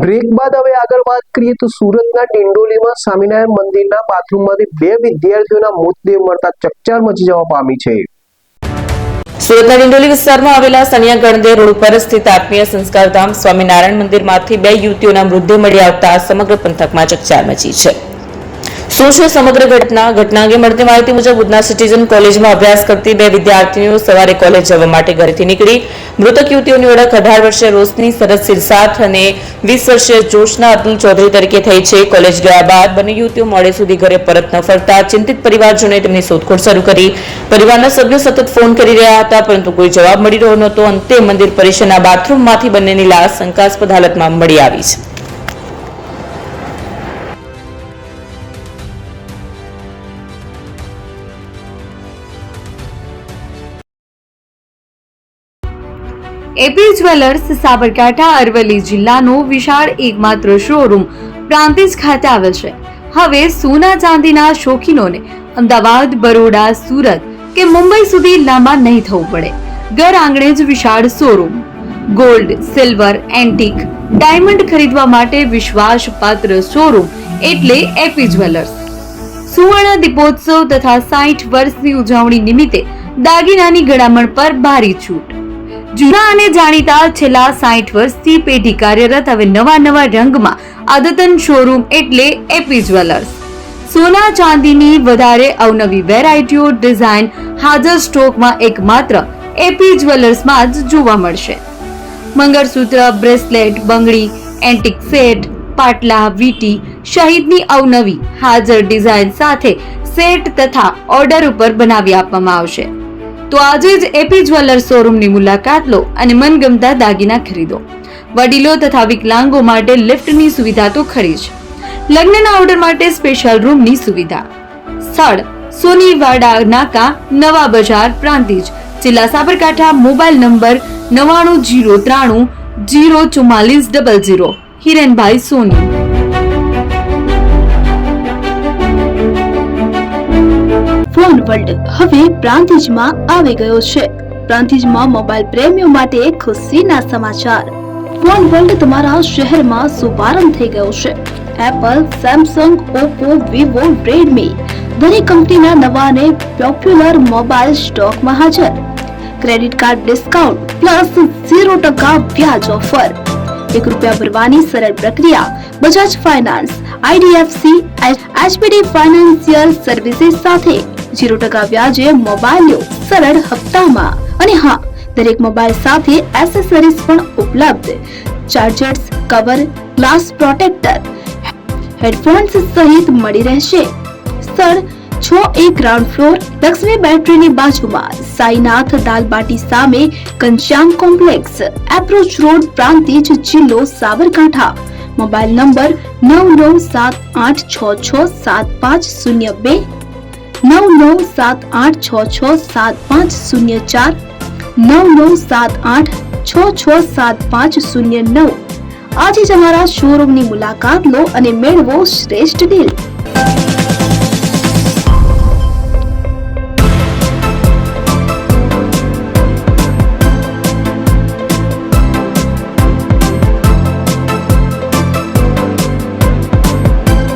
Break બાદ હવે આગળ વાત કરીએ તો સુરતના ડિંડોલીમાં સ્વામિનારાયણ મંદિરના બાથરૂમમાંથી 2 વિદ્યાર્થીઓના મૃતદેહ મળતા ચકચાર મચી જવા પામી છે। સુરતના ડિંડોલી વિસ્તારમાં આવેલા સનિયા ગણદેવ રોડ ઉપર સ્થિત આત્મીય સંસ્કારધામ સ્વામિનારાયણ મંદિરમાંથી 2 યુવતીઓના મૃતદેહ મળી આવતા સમગ્ર પંથકમાં ચકચાર મચી છે। શું છે સમગ્ર ઘટના અંગે મળતી માહિતી મુજબ ઉધના સિટીઝન કોલેજમાં અભ્યાસ કરતી 2 વિદ્યાર્થીનીઓ સવારે કોલેજ જવા માટે ઘરેથી નીકળી। મૃતક યુવતીઓની ઓળખ 18 વર્ષીય રોશની શરદ સિરસાથ અને 20 વર્ષીય જોશના અતુલ ચૌધરી તરીકે થઈ છે। કોલેજ ગયા બાદ બંને યુવતીઓ મોડે સુધી ઘરે પરત ન ફરતા ચિંતિત પરિવારજનોએ તેમની શોધખોળ શરૂ કરી। પરિવારના સભ્યો સતત ફોન કરી રહ્યા હતા પરંતુ કોઈ જવાબ મળી રહ્યો નહોતો। અંતે મંદિર પરિસરના બાથરૂમમાંથી બંનેની લાશ શંકાસ્પદ હાલતમાં મળી આવી છે। એપી જ્વેલર્સ સાબરકાંઠા અરવલ્લી જિલ્લાનો વિશાળ એકમાત્ર શોરૂમ પ્રાંતિજ ખાતે આવેલ છે। હવે સોના ચાંદીના શોખીનોને અમદાવાદ, બરોડા, સુરત કે મુંબઈ સુધી લાંબા નહીં થવું પડે। ઘર આંગણે જ વિશાળ showroom. Gold, silver, antique, diamond ખરીદવા માટે વિશ્વાસપાત્ર શોરૂમ એટલે એપી જ્વેલર્સ। સુવર્ણ દીપોત્સવ તથા 60 વર્ષની ઉજવણી નિમિત્તે દાગીનાની ગળામણ પર ભારી છૂટ। જૂના અને જાણીતા છેલ્લા 60 વર્ષથી પેઢી કાર્યરત હવે નવા રંગમાં અદ્યતન શોરૂમ એટલે એપી જ્વેલર્સ। સોના ચાંદીની વધારે અવનવી વેરાયટીઓ, ડિઝાઇન હાજર સ્ટોકમાં એકમાત્ર એપી જ્વેલર્સમાં જ જોવા મળશે। મંગળસૂત્ર, બ્રેસલેટ, બંગડી, એન્ટિક સેટ, પાટલા, વીટી સહિતની અવનવી હાજર ડિઝાઇન સાથે સેટ તથા ઓર્ડર ઉપર બનાવી આપવામાં આવશે। તો આજે જ એપી જ્વેલર્સ શોરૂમની મુલાકાત લો અને મનગમતા દાગીના ખરીદો। વડીલો તથા વિકલાંગો માટે લિફ્ટની સુવિધા તો ખરી જ। લગ્નના ઓર્ડર માટે સ્પેશિયલ રૂમની સુવિધા। સ્થળ સોનીવાડા નાકા, નવા બજાર, પ્રાંતિજ, જિલ્લા Sabarkantha. Mobile number 9903 04400। Hirenbhai Soni. Phone world હવે પ્રાંતિજમાં આવી ગયો છે। પ્રાંતિજમાં મોબાઈલ પ્રેમીઓ માટે ખુશીના સમાચાર। ફોન વર્લ્ડ તમારા શહેરમાં શુભારંભ થઈ ગયો છે। Apple, Samsung, Oppo, Vivo, Redmi દરેક કંપનીના નવા અને પોપ્યુલર મોબાઈલ સ્ટોકમાં હાજર। ક્રેડિટ કાર્ડ ડિસ્કાઉન્ટ પ્લસ 0% વ્યાજ ઓફર। ₹1 ભરવાની સરળ પ્રક્રિયા। Bajaj finance, IDFC, HPD financial services સાથે 0% વ્યાજે મોબાઈલ લો સરળ હપ્તામાં। અને હા, દરેક મોબાઈલ સાથે એસેસરીઝ પણ ઉપલબ્ધ। Chargers, cover, glass protractor, headphones સહિત મળી રહેશે। સ્થળ 6A ગ્રાઉન્ડ ફ્લોર, લક્ષ્મી બેટરીની બાજુમાં, સાઈનાથ દાલબાટી સામે, Ghanshyam complex, approach road, Prantij, જિલ્લો સાબરકાંઠા। Mobile number 9978667502, 9978667504, 9978667509। આજે જ અમારા શોરૂમની મુલાકાત લો અને મેળવો શ્રેષ્ઠ ડીલ।